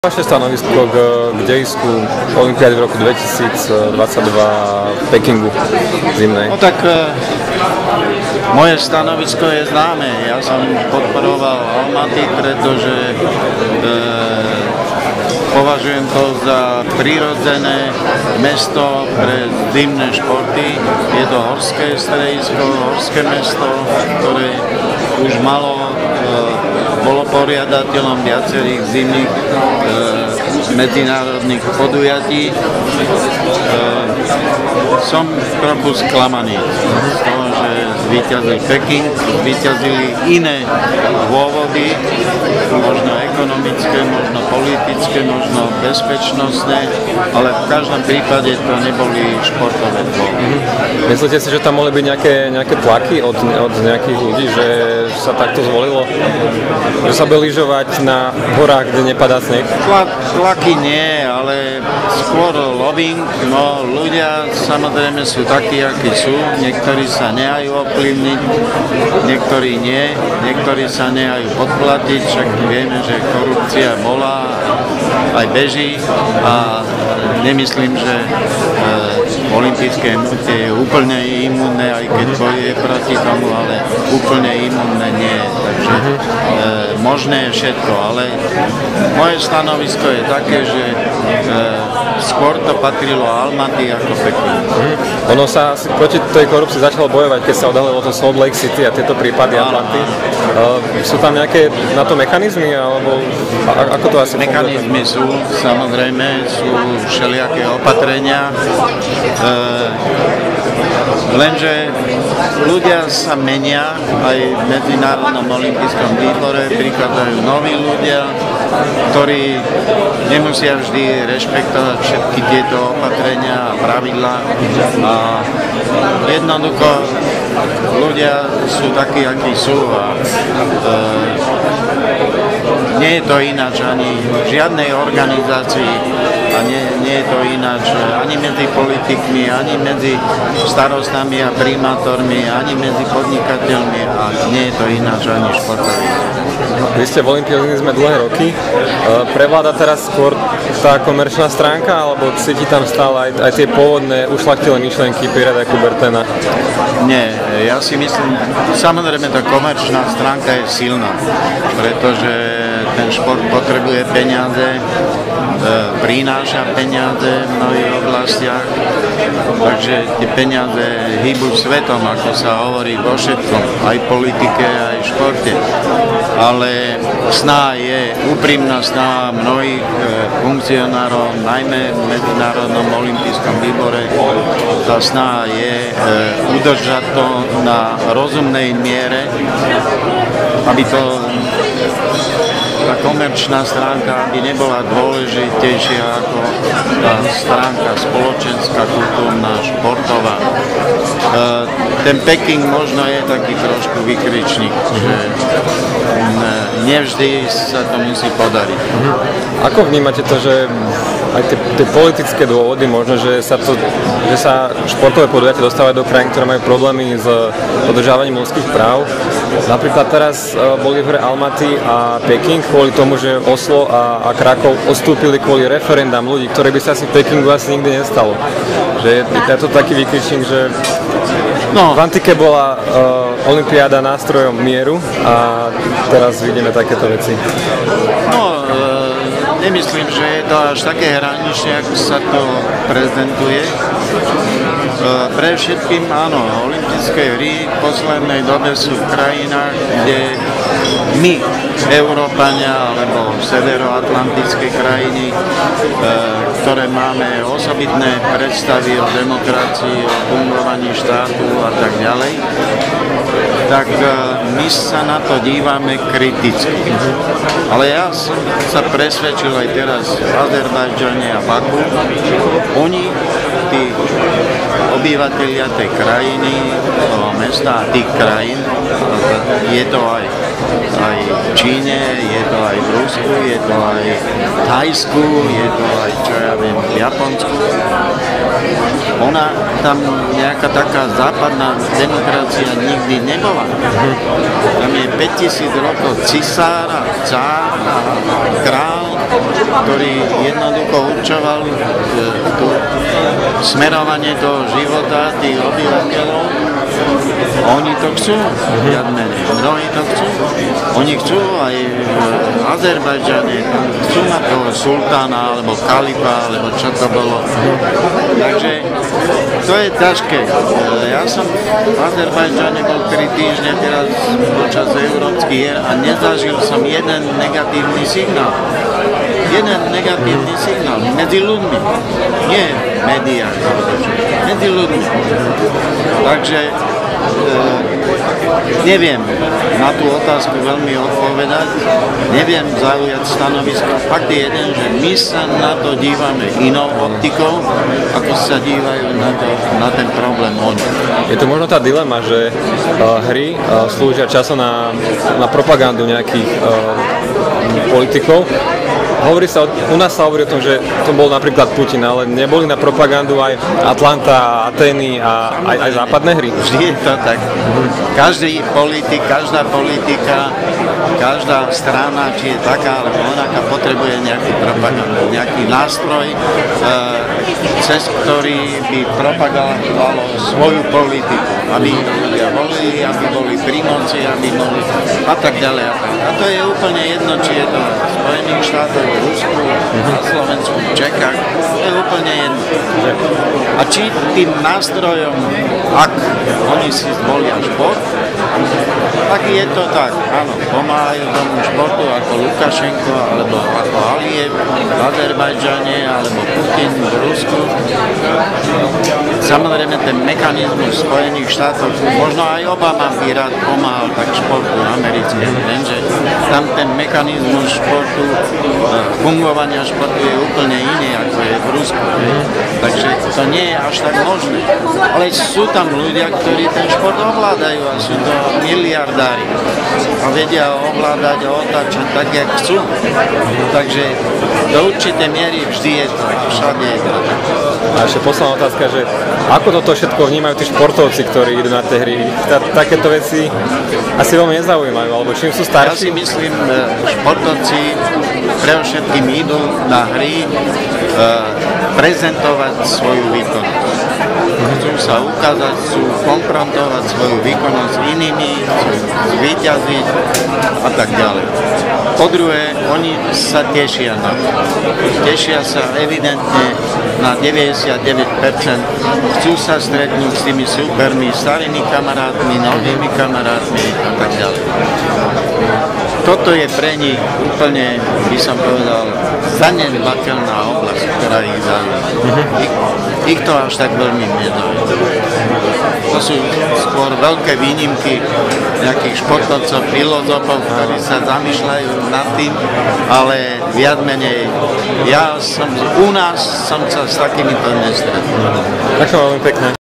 Vaše stanovisko k dejisku olympiády v roku 2022 v Pekingu zimnej? No tak moje stanovisko je známe. Ja som podporoval Almaty, pretože považujem to za prirodzené mesto pre zimné športy. Je to horské stredisko, horské mesto, ktoré už bolo poriadateľom viacerých zimných medzinárodných podujatí. Som trochu sklamaný z toho, že zvíťazil Peking, zvíťazili iné dôvody, možno ekonomické, možno politické, možno bezpečnostné, ale v každom prípade to neboli športové dôvody. Myslíte si, že tam mohli byť nejaké tlaky od nejakých ľudí, že sa takto zvolilo? Že sa bude lyžovať na horách, kde nepadá sneh? Tlaky nie, ale skôr lobbying. No, ľudia samozrejme sú takí, akí sú. Niektorí sa nehajú ovplyvniť, niektorí nie. Niektorí sa nehajú podplatiť, však vieme, že korupcia bola, aj beží a nemyslím, že olympijské hnutie je úplne imunné, aj keď bojuje proti tomu, ale úplne imunné nie. Takže možné je všetko, ale moje stanovisko je také, že skôr to patrilo Almaty ako Peking. Ono sa proti tej korupcii začalo bojovať, keď sa odhalilo to Salt Lake City a tieto prípady Almaty. Sú tam nejaké na to mechanizmy, alebo ako to asi funguje? Mechanizmy sú, samozrejme, sú všelijaké opatrenia, lenže ľudia sa menia, aj v Medzinárodnom olympijskom výbore prichádzajú noví ľudia, ktorí nemusia vždy rešpektovať všetky tieto opatrenia a pravidlá a jednoducho ľudia sú takí, akí sú a nie je to ináč ani v žiadnej organizácii a nie je to ináč ani medzi politikmi, ani medzi starostami a primátormi, ani medzi podnikateľmi a nie je to ináč ani športových. Vy ste v olympionizme dlhé roky. Prevláda teraz skôr tá komerčná stránka, alebo cíti tam stále aj tie pôvodné ušľachtilé myšlienky Pirata Coubertina? Nie, ja si myslím, samozrejme tá komerčná stránka je silná, pretože ten šport potrebuje peniaze, prináša peniaze v mnohých oblastiach, takže tie peniaze hýbu svetom, ako sa hovorí vo všetkom, aj politike, aj športe. Ale sná je, úprimná sná mnohých funkcionárov, najmä v Medzinárodnom olympijskom výbore, tá sná je udržať to na rozumnej miere, aby to tá komerčná stránka by nebola dôležitejšia ako tá stránka spoločenská, kultúrna, športová. Ten Peking možno je taký trošku vykričník, že nevždy sa to musí podariť. Ako vnímate to, že aj tie politické dôvody, možno, že sa športové podujatia dostávajú do krajín, ktoré majú problémy s dodržiavaním ľudských práv? Napríklad teraz boli v hre Almaty a Peking kvôli tomu, že Oslo a Krakov odstúpili kvôli referendám ľudí, ktoré by sa asi v Pekingu asi nikdy nestalo. Že je to taký výkričník, že v antike bola olympiáda nástrojom mieru a teraz vidíme takéto veci. Nemyslím, že je to až také hraničné, ako sa to prezentuje. Pre všetkým áno, olympijské hry v poslednej dobe sú v krajinách, kde my, Európania alebo severoatlantické krajiny, ktoré máme osobitné predstavy o demokracii, o fungovaní štátu a tak ďalej, tak my sa na to dívame kriticky. Ale ja som sa presvedčil aj teraz v Azerbajdžane a Baku. Oni, tí obyvatelia tej krajiny, toho mesta a tých krajín, je to aj v Číne, je to aj v Rusku, je to aj v Thajsku, je to aj, čo ja viem, v Japonsku. Ona tam nejaká taká západná demokracia nikdy nebola. Tam je 5000 rokov cisár a cár a král ktorý jednoducho určoval smerovanie toho života tých obyvateľov. Oni to chcú, viac menej. Mnohí to chcú. Oni chcú aj v Azerbajdžane, chcú mať toho sultána, alebo kalifa, alebo čo to bolo. Takže to je ťažké. Ja som v Azerbajdžane bol 3 týždne teraz počas európskych hier a nezažil som jeden negatívny signál. Jeden negatívny signál medzi ľuďmi, nie v médiách, medzi ľuďmi. Takže neviem na tú otázku veľmi odpovedať, neviem zaujať stanovisko. Fakt je jeden, že my sa na to dívame inou optikou, ako sa dívajú na ten problém oni. Je to možno tá dilema, že hry slúžia časom na propagandu nejakých politikov. Hovorí sa, u nás sa hovorí o tom, že to bol napríklad Putin, ale neboli na propagandu aj Atlanta, Atény a aj západné hry? Vždy je to tak. Každý politik, každá politika, každá strana, či je taká alebo onaká, potrebuje nejakú propagandu, nejaký nástroj, cez ktorý by propagovalo svoju politiku, aby ľudia volili, aby boli pri moci, aby boli a tak ďalej. A to je úplne jedno, či je to v Spojených štátoch, v Rusku, na Slovensku, v Čechách, to je úplne jedno. A či tým nástrojom, ak oni si zvolia šport, tak je to tak, áno, pomáhajú tomu športu ako Lukašenko, alebo ako Alijev v Azerbajdžane, alebo Putin v Rusku. Samozrejme, ten mechanizmus Spojených štátov, možno aj Obama by rád pomáhal tak športu amerického, lenže tam ten mechanizmus športu, fungovania športu je úplne iný, ako je v Rusku. Takže to nie je až tak možné. Ale sú tam ľudia, ktorí ten šport ovládajú a sú to miliardári a vedia ovládať a otáčať tak, jak chcú. Takže do určitej miery vždy je to, všade je to. A ešte posledná otázka, že ako toto všetko vnímajú tí športovci, ktorí idú na tie hry? Takéto veci asi veľmi nezaujímajú, alebo čím sú starší? Ja si myslím, športovci predovšetkým idú na hry prezentovať svoju výkonnosť. Chcú sa ukázať, chcú konfrontovať svoju výkonnosť s inými, chcú zvíťaziť a tak ďalej. Po druhé, oni sa tešia na to. Tešia sa evidentne na 99%. Chcú sa stretnúť s tými supermi, starými kamarátmi, novými kamarátmi a tak ďalej. Toto je pre nich úplne, by som povedal, zanedbateľná oblasť, ktorá ich zaujíma. Ich to až tak veľmi nezaujíma. To sú skôr veľké výnimky nejakých športovcov, filozofov, ktorí sa zamýšľajú nad tým, ale viac menej u nás som sa s takýmito nestretol. Ďakujem veľmi pekne.